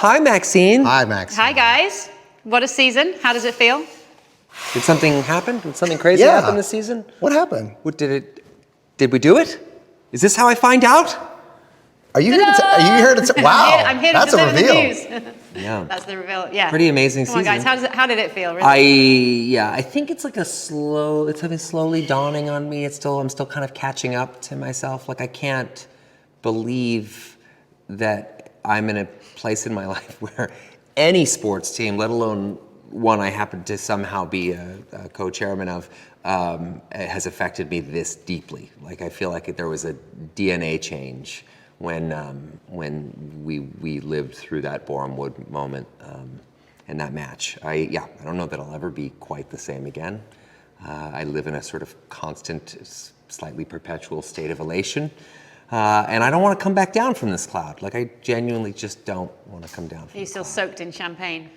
Hi, Maxine. Hi, Maxine. Hi, guys. What a season. How does it feel? Did something happen? Did something crazy happen this season? What happened? Did we do it? Is this how I find out? Are you here to wow, I'm here to that's a deliver reveal. the news. Yeah. That's the reveal. Yeah. Pretty amazing Come on, season. guys. How did it feel? Really? I think it's like it's slowly dawning on me. I'm still kind of catching up to myself. Like I can't believe that I'm in a place in my life where any sports team, let alone one I happen to somehow be a co-chairman of, has affected me this deeply. Like I feel like there was a DNA change when we lived through that Boreham Wood moment and that match. I don't know that I'll ever be quite the same again. I live in a sort of constant, slightly perpetual state of elation. And I don't want to come back down from this cloud. Like I genuinely just don't want to come down from Are you still soaked in champagne?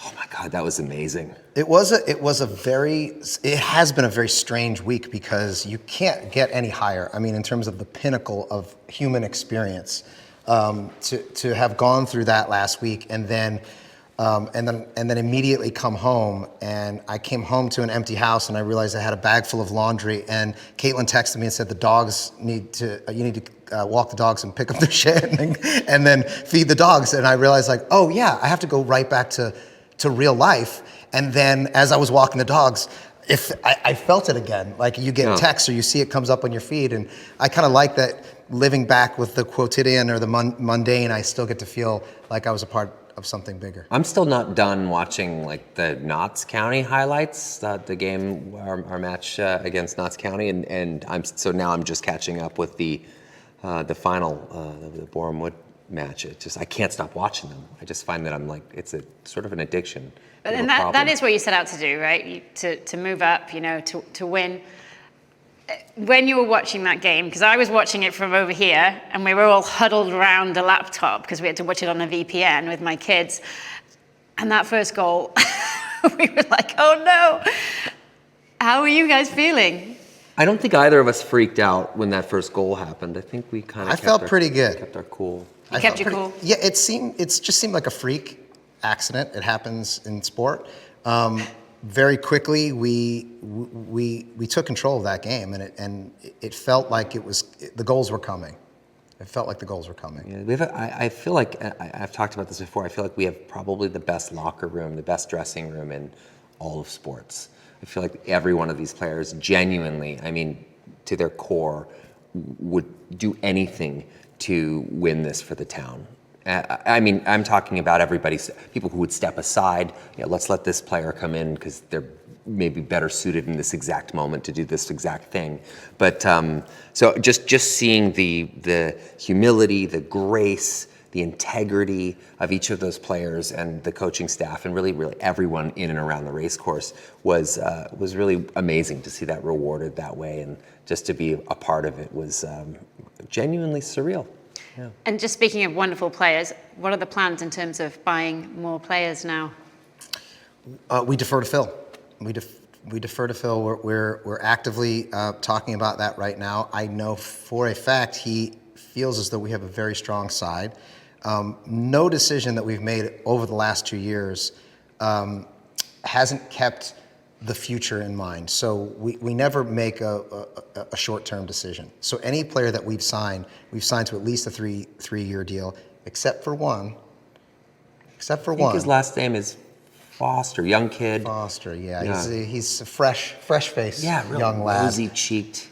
Oh my God, that was amazing. It has been a very strange week because you can't get any higher. I mean, in terms of the pinnacle of human experience, to have gone through that last week and then immediately come home. And I came home to an empty house and I realized I had a bag full of laundry. And Caitlin texted me and said, you need to walk the dogs and pick up the shit and then feed the dogs. And I realized like, oh yeah, I have to go right back to real life. And then as I was walking the dogs, I felt it again. Like you get texts or you see it comes up on your feed. And I kind of like that living back with the quotidian or the mundane, I still get to feel like I was a part of something bigger. I'm still not done watching like the Notts County highlights, the game, our match against Notts County, and now I'm just catching up with the final, the Boreham Wood match. I can't stop watching them. I just find that I'm like, it's a sort of an addiction. And that is what you set out to do, right? To move up, to win. When you were watching that game, because I was watching it from over here, and we were all huddled around a laptop because we had to watch it on a VPN with my kids, and that first goal, we were like, oh no. How are you guys feeling? I don't think either of us freaked out when that first goal happened. I think we kind of felt pretty good. Kept our cool. You kept your cool? Yeah, it just seemed like a freak accident. It happens in sport. Very quickly, we took control of that game, and it felt like the goals were coming. It felt like the goals were coming. Yeah, I feel like I've talked about this before. I feel like we have probably the best locker room, the best dressing room in all of sports. I feel like every one of these players genuinely, I mean, to their core, would do anything to win this for the town. I mean, I'm talking about people who would step aside. Let's let this player come in because they're maybe better suited in this exact moment to do this exact thing. But so just seeing the humility, the grace, the integrity of each of those players and the coaching staff and really everyone in and around the race course was really amazing to see that rewarded that way, and just to be a part of it was genuinely surreal. Yeah. And just speaking of wonderful players, what are the plans in terms of buying more players now? We defer to Phil. We defer to Phil. We're actively talking about that right now. I know for a fact he feels as though we have a very strong side. No decision that we've made over the last 2 years hasn't kept the future in mind. So we never make a short-term decision. So any player that we've signed to at least a three-year deal, except for one. I think his last name is Foster, young kid. Foster, yeah. He's a fresh face, really young lad. Rosy-cheeked,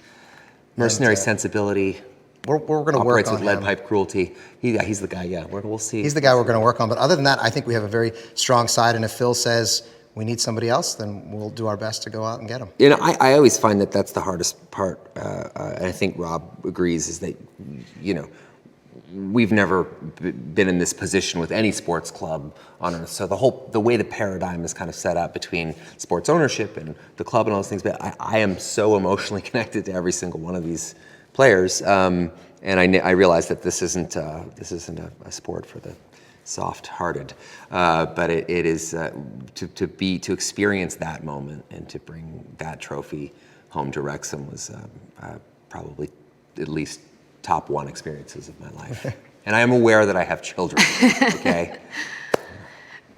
mercenary sensibility. We're going to work on operates with him. lead pipe cruelty. He's the guy. Yeah, we'll see. He's the guy we're going to work on. But other than that, I think we have a very strong side. And if Phil says we need somebody else, then we'll do our best to go out and get him. I always find that that's the hardest part, and I think Rob agrees, is that, we've never been in this position with any sports club on earth. So the way the paradigm is kind of set up between sports ownership and the club and all those things, but I am so emotionally connected to every single one of these players, and I realize that this isn't a sport for the soft-hearted, but it is to experience that moment and to bring that trophy home to Wrexham was probably at least top one experiences of my life. And I am aware that I have children, okay?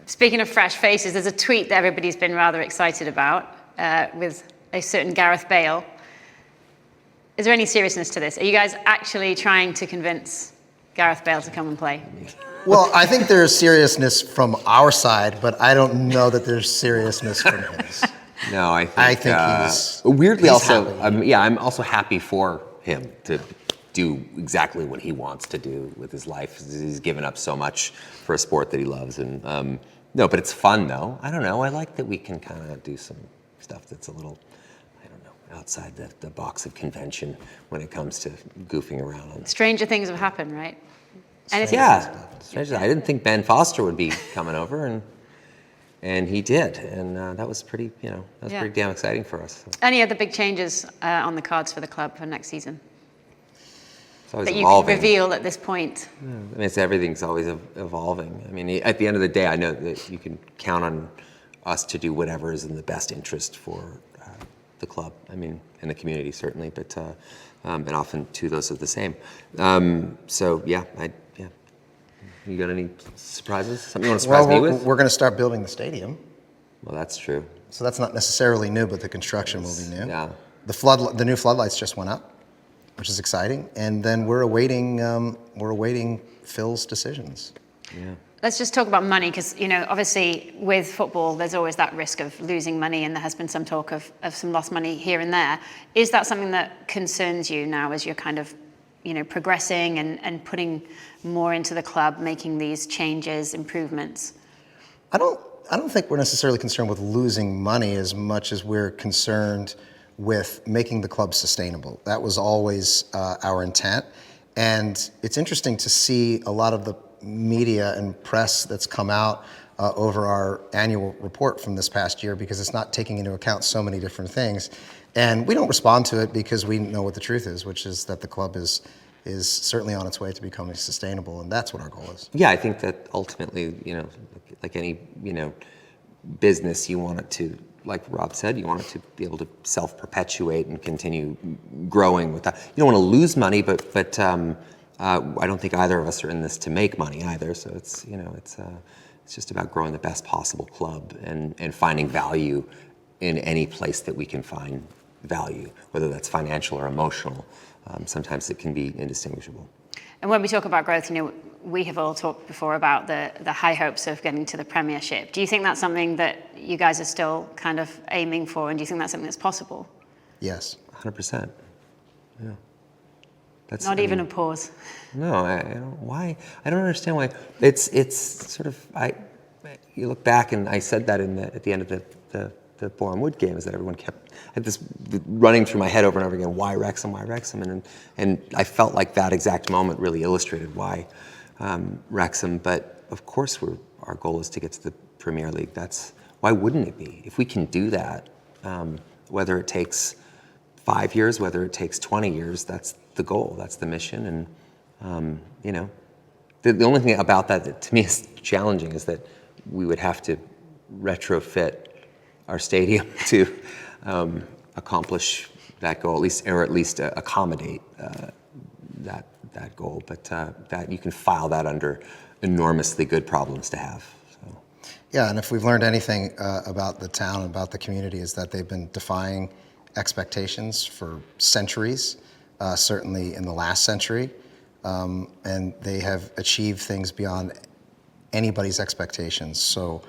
Speaking of fresh faces, there's a tweet that everybody's been rather excited about with a certain Gareth Bale. Is there any seriousness to this? Are you guys actually trying to convince Gareth Bale to come and play? Well, I think there's seriousness from our side, but I don't know that there's seriousness from his. No, I think he's weirdly he's also. happy. I'm also happy for him to do exactly what he wants to do with his life. He's given up so much for a sport that he loves, and no, but it's fun though. I don't know. I like that we can kind of do some stuff that's a little, I don't know, outside the box of convention when it comes to goofing around on. Stranger things have happened, right? Yeah, strangely, I didn't think Ben Foster would be coming over, and he did, and that was pretty, pretty damn exciting for us. So. Any other big changes on the cards for the club for next season It's always that you evolving. can reveal at this point? I mean, everything's always evolving. I mean, at the end of the day, I know that you can count on us to do whatever is in the best interest for the club. I mean, and the community certainly, but and often too those are the same. So yeah. You got any surprises? Something you want to surprise me with? We're going to start building the stadium. Well, that's true. So that's not necessarily new, but the construction will be new. Yeah. The new floodlights just went up, which is exciting, and then we're awaiting Phil's decisions. Yeah. Let's just talk about money, because obviously with football there's always that risk of losing money, and there has been some talk of some lost money here and there. Is that something that concerns you now as you're kind of progressing and putting more into the club, making these changes, improvements? I don't think we're necessarily concerned with losing money as much as we're concerned with making the club sustainable. That was always our intent. And it's interesting to see a lot of the media and press that's come out over our annual report from this past year, because it's not taking into account so many different things. And we don't respond to it because we know what the truth is, which is that the club is certainly on its way to becoming sustainable, and that's what our goal is. Yeah, I think that ultimately, like any, business, you want it to, like Rob said, you want it to be able to self-perpetuate and continue growing with that. You don't want to lose money, but I don't think either of us are in this to make money either. So it's just about growing the best possible club and finding value in any place that we can find value, whether that's financial or emotional. Sometimes it can be indistinguishable. And when we talk about growth, we have all talked before about the high hopes of getting to the Premiership. Do you think that's something that you guys are still kind of aiming for, and do you think that's something that's possible? Yes. 100%. Yeah. That's Not even a pause. No, I don't. Why? I don't understand why. It's sort of you look back, and I said that at the end of the Boreham Wood game, is that everyone had this running through my head over and over again, why Wrexham, why Wrexham? And I felt like that exact moment really illustrated why Wrexham. But of course our goal is to get to the Premier League. Why wouldn't it be? If we can do that, whether it takes 5 years, whether it takes 20 years, that's the goal, that's the mission. And the only thing about that to me is challenging is that we would have to retrofit our stadium to accomplish that goal, at least accommodate that goal. But that you can file that under enormously good problems to have. So. Yeah, and if we've learned anything about the town, about the community, is that they've been defying expectations for centuries, certainly in the last century, and they have achieved things beyond anybody's expectations. So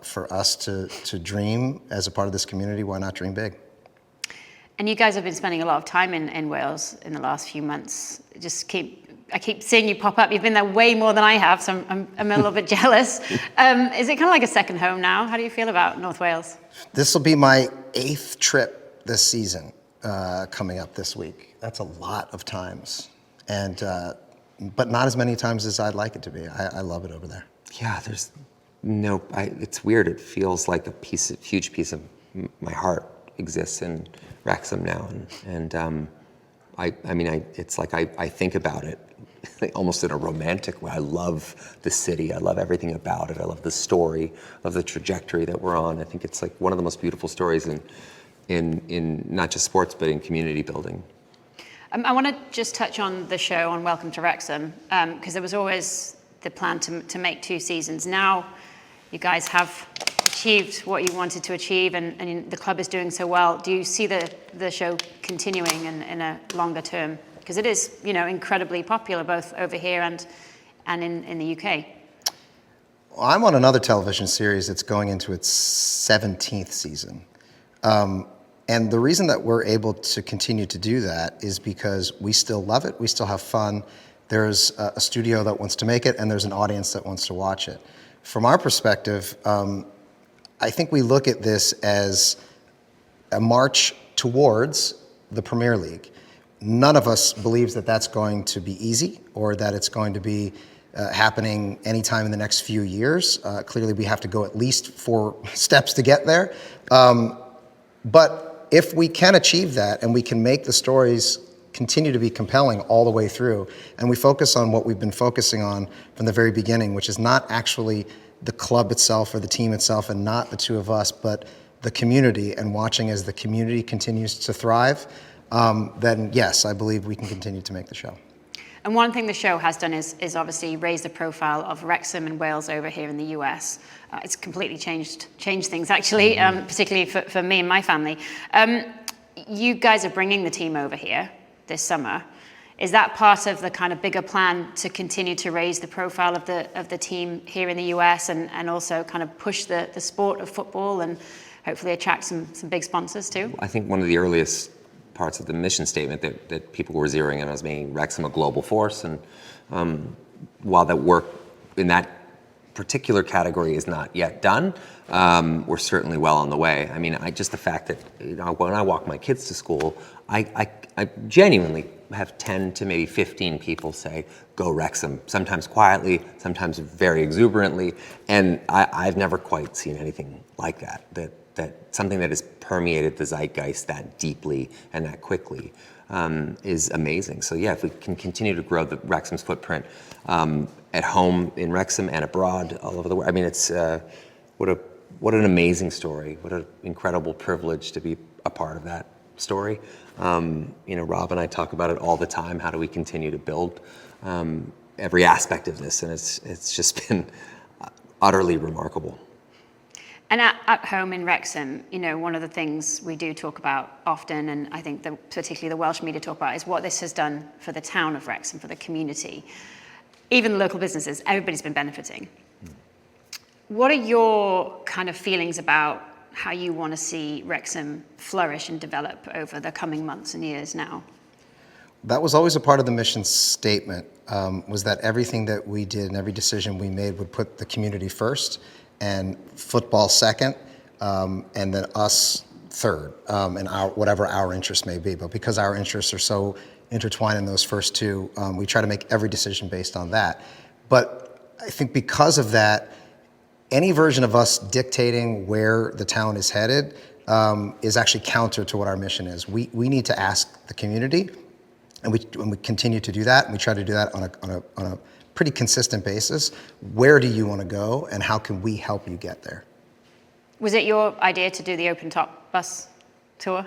for us to dream as a part of this community, why not dream big? And you guys have been spending a lot of time in Wales in the last few months. I keep seeing you pop up. You've been there way more than I have, so I'm a little bit jealous. Is it kind of like a second home now? How do you feel about North Wales? This will be my 8th trip this season, coming up this week. That's a lot of times, but not as many times as I'd like it to be. I love it over there. Yeah, it's weird. It feels like a huge piece of my heart exists in Wrexham now, and it's like I think about it almost in a romantic way. I love the city. I love everything about it. I love the story. I love the trajectory that we're on. I think it's like one of the most beautiful stories in not just sports, but in community building. I want to just touch on the show on Welcome to Wrexham, because there was always the plan to make 2 seasons. Now you guys have achieved what you wanted to achieve, and the club is doing so well. Do you see the show continuing in a longer term? Because it is, incredibly popular both over here and in the UK. Well, I'm on another television series that's going into its 17th season. And the reason that we're able to continue to do that is because we still love it, we still have fun. There's a studio that wants to make it, and there's an audience that wants to watch it. From our perspective, I think we look at this as a march towards the Premier League. None of us believes that that's going to be easy or that it's going to be happening anytime in the next few years. Clearly, we have to go at least 4 steps to get there. But if we can achieve that and we can make the stories continue to be compelling all the way through, and we focus on what we've been focusing on from the very beginning, which is not actually the club itself or the team itself and not the 2 of us, but the community, and watching as the community continues to thrive, then yes, I believe we can continue to make the show. And one thing the show has done is obviously raise the profile of Wrexham and Wales over here in the US. It's completely changed things, actually, particularly for me and my family. You guys are bringing the team over here this summer. Is that part of the kind of bigger plan to continue to raise the profile of the team here in the US and also kind of push the sport of football and hopefully attract some big sponsors too? I think one of the earliest parts of the mission statement that people were zeroing in was making Wrexham a global force, and while that work in that particular category is not yet done, we're certainly well on the way. I mean, just the fact that when I walk my kids to school, I genuinely have 10 to maybe 15 people say, "Go Wrexham," sometimes quietly, sometimes very exuberantly, and I've never quite seen anything like that. That something that has permeated the zeitgeist that deeply and that quickly is amazing. So yeah, if we can continue to grow the Wrexham's footprint at home in Wrexham and abroad all over the world, I mean, it's what an amazing story. What an incredible privilege to be a part of that story. Rob and I talk about it all the time. How do we continue to build every aspect of this? And it's just been utterly remarkable. And at home in Wrexham, one of the things we do talk about often, and I think particularly the Welsh media talk about, is what this has done for the town of Wrexham, for the community. Even the local businesses, everybody's been benefiting. What are your kind of feelings about how you want to see Wrexham flourish and develop over the coming months and years now? That was always a part of the mission statement, was that everything that we did and every decision we made would put the community first and football second, and then us third, and whatever our interests may be. But because our interests are so intertwined in those first 2, we try to make every decision based on that. But I think because of that, any version of us dictating where the town is headed is actually counter to what our mission is. We need to ask the community, and we continue to do that, and we try to do that on a pretty consistent basis. Where do you want to go, and how can we help you get there? Was it your idea to do the open-top bus tour?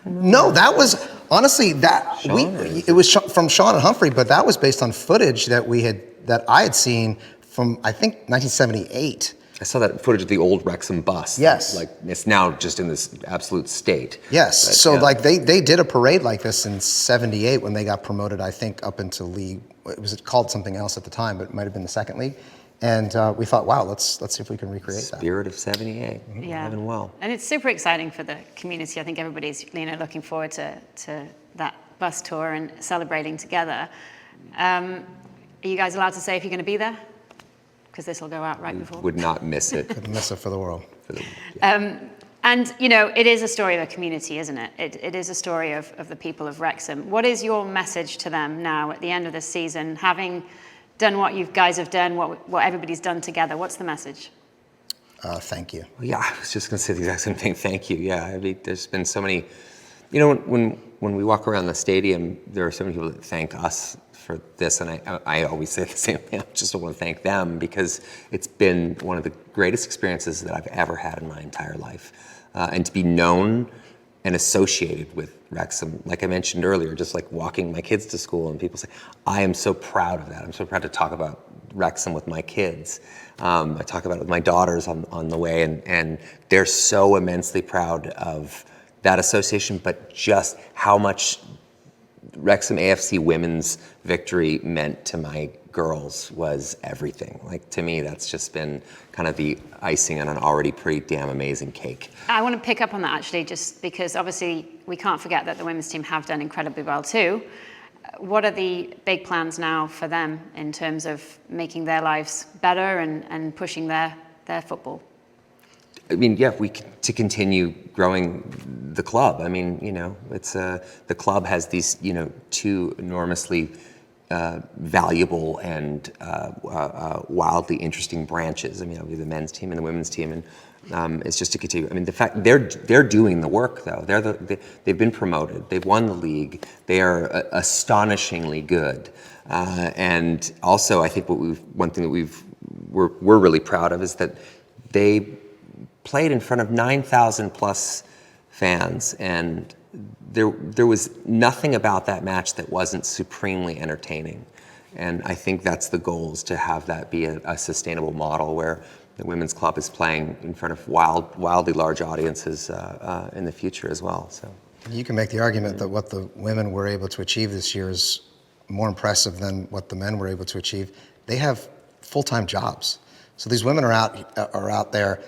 No, that was honestly it was from Sean and Humphrey, but that was based on footage that I had seen from, I think, 1978. I saw that footage of the old Wrexham bus. Yes. Like, it's now just in this absolute state. Yes, but, so yeah. like they did a parade like this in '78 when they got promoted, I think, up into league. It was called something else at the time, but it might have been the second league. And we thought, wow, let's see if we can recreate that. Spirit of '78. Yeah. Living well. And it's super exciting for the community. I think everybody's looking forward to that bus tour and celebrating together. Are you guys allowed to say if you're going to be there? Because this will go out right before. Would not miss it. Couldn't miss it for the world. And it is a story of a community, isn't it? It is a story of the people of Wrexham. What is your message to them now at the end of this season, having done what you guys have done, what everybody's done together? What's the message? Thank you. Yeah, I was just going to say the exact same thing. Thank you. Yeah, I mean, there's been so many. When we walk around the stadium, there are so many people that thank us for this, and I always say the same thing. I just want to thank them because it's been one of the greatest experiences that I've ever had in my entire life, and to be known and associated with Wrexham. Like I mentioned earlier, just like walking my kids to school, and people say, I am so proud of that. I'm so proud to talk about Wrexham with my kids. I talk about it with my daughters on the way, and they're so immensely proud of that association, but just how much Wrexham AFC women's victory meant to my girls was everything. Like, to me, that's just been kind of the icing on an already pretty damn amazing cake. I want to pick up on that actually, just because obviously we can't forget that the women's team have done incredibly well too. What are the big plans now for them in terms of making their lives better and pushing their football? I mean, yeah, to continue growing the club. I mean, you know, it's the club has these, you know, two enormously valuable and wildly interesting branches. I mean, obviously the men's team and the women's team, and it's just to continue. I mean, the fact they're doing the work though. They've been promoted. They've won the league. They are astonishingly good. And also, I think one thing that we're really proud of is that they played in front of 9,000 plus fans, and there was nothing about that match that wasn't supremely entertaining. And I think that's the goal, is to have that be a sustainable model where the women's club is playing in front of wildly large audiences in the future as well. So you can make the argument that what the women were able to achieve this year is more impressive than what the men were able to achieve. They have full-time jobs. So these women are out there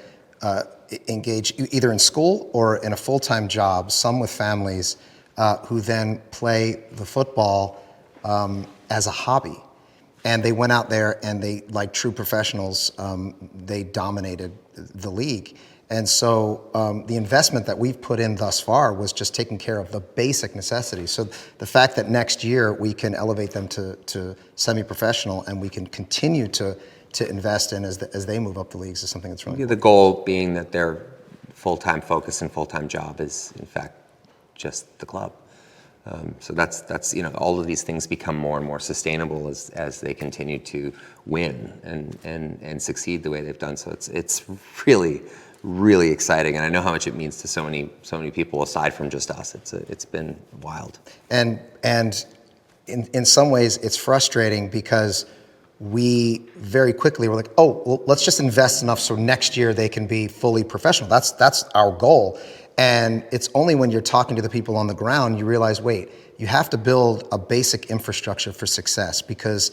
engaged either in school or in a full-time job, some with families, who then play the football as a hobby. And they went out there and they, like true professionals, they dominated the league. And so the investment that we've put in thus far was just taking care of the basic necessities. So the fact that next year we can elevate them to semi-professional and we can continue to invest in as they move up the leagues is something that's really the goal being that their full-time focus and full-time job is in fact just the club. So that's you know, all of these things become more and more sustainable as they continue to win and succeed the way they've done. So it's really exciting, and I know how much it means to so many people aside from just us. It's been wild. And in some ways it's frustrating because we very quickly were like, oh, well, let's just invest enough so next year they can be fully professional. That's our goal. And it's only when you're talking to the people on the ground you realize, wait, you have to build a basic infrastructure for success, because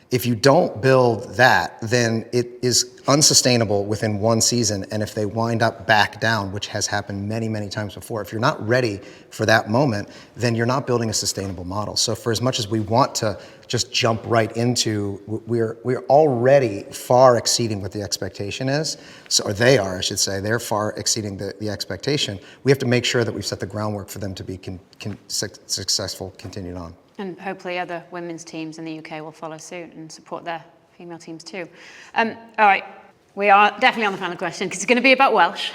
if you don't build that, then it is unsustainable within one season. And if they wind up back down, which has happened many, many times before, if you're not ready for that moment, then you're not building a sustainable model. So for as much as we want to just jump right into, we're already far exceeding what the expectation is. So, or they are, I should say, they're far exceeding the expectation. We have to make sure that we've set the groundwork for them to be successful continued on. And hopefully other women's teams in the UK will follow suit and support their female teams too. All right, we are definitely on the final question because it's going to be about Welsh.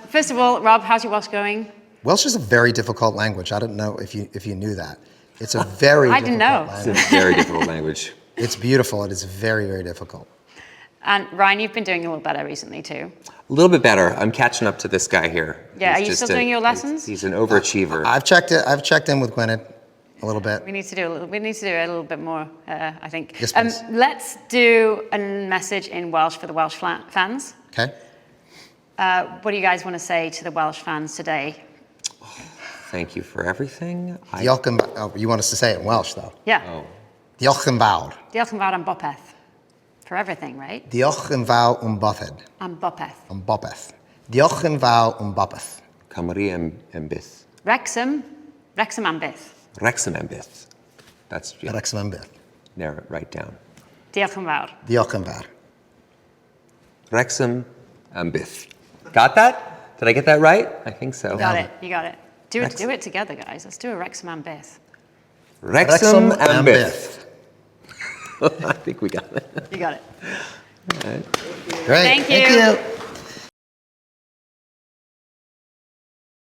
First of all, Rob, how's your Welsh going? Welsh is a very difficult language. I don't know if you knew that. It's a very I didn't know. It's a very difficult language. It's beautiful. It is very, very difficult. And Ryan, you've been doing a little better recently too. A little bit better. I'm catching up to this guy here. Yeah, He's are you still doing your lessons? He's an overachiever. I've checked in with Gwynedd a little bit. We need to do a little bit more, I think. Yes, please. Let's do a message in Welsh for the Welsh fans. Okay. What do you guys want to say to the Welsh fans today? Thank you for everything. Diolch yn fawr. You want us to say it in Welsh, though? Yeah. Oh. Diolch yn fawr. Diolch yn fawr am bopeth. For everything, right? Diolch yn fawr am bopeth. Am bopeth. Am bopeth. Diolch yn fawr am bopeth. Cymru am byth. Wrexham am byth. Wrexham am byth. That's Wrexham am byth. narrow it right down. Diolch yn fawr. Diolch yn fawr. Wrexham am byth. Got that? Did I get that right? I think so. You got it. Do it together, guys. Let's do a Wrexham am byth. Wrexham am byth. I think we got it. You got it. All right. Great. Thank you. Thank you.